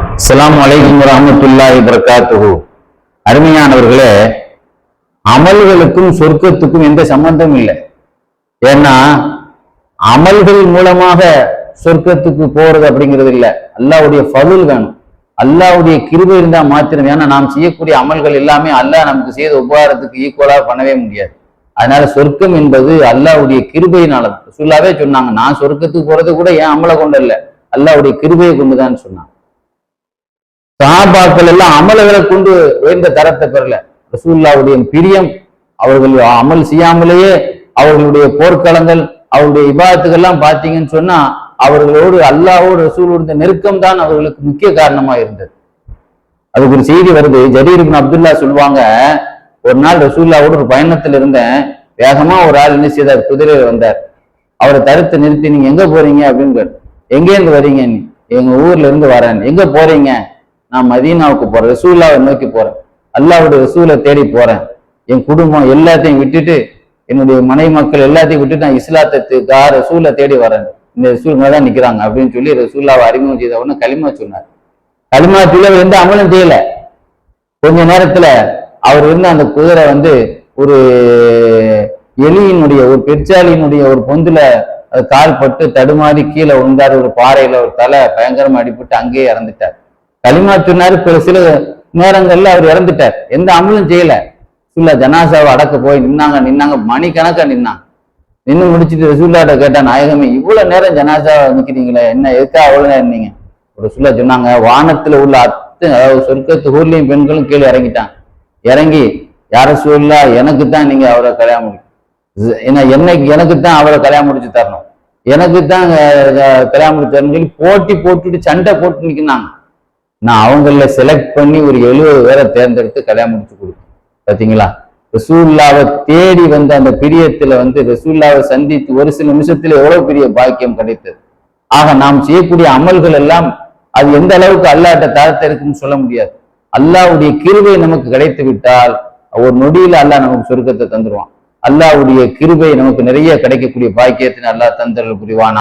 அஸ்ஸலாமு அலைக்கும் வரஹ்மத்துல்லாஹி வபரகாத்துஹு. அருமையானவர்களே, அமல்களுக்கும் சொர்க்கத்துக்கும் எந்த சம்பந்தமும் இல்லை. ஏன்னா அமல்கள் மூலமாக சொர்க்கத்துக்கு போறது அப்படிங்கிறது இல்லை. அல்லாஹ்வுடைய ஃபதுல் வேணும், அல்லாஹ்வுடைய கிருபை இருந்தா மாத்திரம். ஏன்னா நாம் செய்யக்கூடிய அமல்கள் எல்லாமே அல்லாஹ் நமக்கு செய்த உபகாரத்துக்கு ஈக்குவலா பண்ணவே முடியாது. அதனால சொர்க்கம் என்பது அல்லாஹ்வுடைய கிருபையினால. ரசூலுல்லாஹ்வே சொன்னாங்க, நான் சொர்க்கத்துக்கு போறது கூட என் அமலை கொண்டு இல்லை, அல்லாஹ்வுடைய கிருபையை கொண்டுதான் சொன்னாங்க. சஹாபாக்கள் எல்லாம் அமல்களை கொண்டு உயர்ந்த தரத்தை பெறல. ரசூலுல்லாஹ்வுடைய பிரியம், அவர்கள் அமல் செய்யாமலேயே அவர்களுடைய போர்க்களங்கள், அவருடைய இபாதத்துக்கெல்லாம் பார்த்தீங்கன்னு சொன்னா அவர்களோடு அல்லாஹ்வோடு ரசூலோட நெருக்கம் தான் அவர்களுக்கு முக்கிய காரணமா இருந்தது. அதுக்கு ஒரு செய்தி வருது. ஜரீர் இப்னு அப்துல்லா சொல்லுவாங்க, ஒரு நாள் ரசூலுல்லாஹ்வோடு ஒரு பயணத்தில் இருந்தேன். வேகமா ஒரு ஆள் என்ன செய்தார், குதிரையில் வந்தார். அவரை தடுத்து நிறுத்தி, நீங்க எங்க போறீங்க அப்படின்னு கேட்டு. எங்கேருந்து வரீங்க? எங்க ஊர்ல இருந்து வரேன். எங்க போறீங்க? நான் மதீனாவுக்கு போறேன், ரசூலுல்லாஹ்வை நோக்கி போறேன், அல்லாஹ்வுடைய ரசூலை தேடி போறேன். என் குடும்பம் எல்லாத்தையும் விட்டுட்டு, என்னுடைய மனைவி மக்கள் எல்லாத்தையும் விட்டுட்டு நான் இஸ்லாத்துக்காக ரசூலை தேடி வரேன். இந்த ரசூலுங்க தான் நிக்கிறாங்க அப்படின்னு சொல்லி ரசூலுல்லாஹ்வை அறிமுகம் செய்த உடனே கலிமா சொன்னார். கலிமா சொல்ல எந்த அமலும் செய்யல. கொஞ்ச நேரத்துல அவர் இருந்த அந்த குதிரை ஒரு எலியினுடைய, ஒரு பெருச்சாலியினுடைய ஒரு பொந்துல கால் பட்டு தடுமாறி கீழே விழுந்தார். ஒரு பாறையில ஒரு தலை பயங்கரமா அடிபட்டு அங்கேயே இறந்துட்டார். கலிமா சொன்னாரு. சில நேரங்கள்ல அவர் இறந்துட்டார். எந்த அமலும் செய்யல. ரசூலுல்லாஹ் ஜனாசாவை அடக்க போய் நின்னாங்க, மணிக்கணக்கா நின்னாங்க. நின்று முடிச்சுட்டு ரசூலுல்லாஹ்ட்ட கேட்டா, நாயகமே இவ்வளவு நேரம் ஜனாசாவை நிக்கிறீங்களே, என்ன எதுக்கா அவ்வளவு நேரம் இருந்தீங்க? ரசூலுல்லாஹ் சொன்னாங்க, வானத்துல உள்ள அதாவது சொர்க்கத்து ஊர்லயும் பெண்களும் கீழே இறங்கிட்டாங்க. இறங்கி, யார ரசூலுல்லாஹ் எனக்கு தான் நீங்க அவரை கல்யாணம் முடியும், எனக்கு தான் அவரை கல்யாணம் முடிச்சு தரணும், எனக்கு தான் கல்யாணம் முடிச்சு தரணும்னு சொல்லி போட்டி போட்டுட்டு சண்டை போட்டு நிக்கிறாங்க. நான் அவங்கள செலக்ட் பண்ணி ஒரு 70 பேரை தேர்ந்தெடுத்து கல்யாணம் முடிச்சு கொடுத்தேன். பாத்தீங்களா? ரசூலுல்லாஹ்வை தேடி வந்த அந்த பிரியத்துல ரசூலுல்லாஹ்வை சந்தித்து ஒரு சில நிமிஷத்துல எவ்வளவு பெரிய பாக்கியம் கிடைத்தது. ஆக நாம் செய்யக்கூடிய அமல்கள் எல்லாம் அது எந்த அளவுக்கு அல்லாஹ்ட்ட தரத்தை இருக்குன்னு சொல்ல முடியாது. அல்லாஹ்வுடைய கிருபை நமக்கு கிடைத்து விட்டால் ஒரு நொடியில அல்லாஹ் நமக்கு சொர்க்கத்தை தந்துருவான். அல்லாஹ்வுடைய கிருபை நமக்கு நிறைய கிடைக்கக்கூடிய பாக்கியத்தின் அல்லாஹ் தந்தருள் புரிவான்.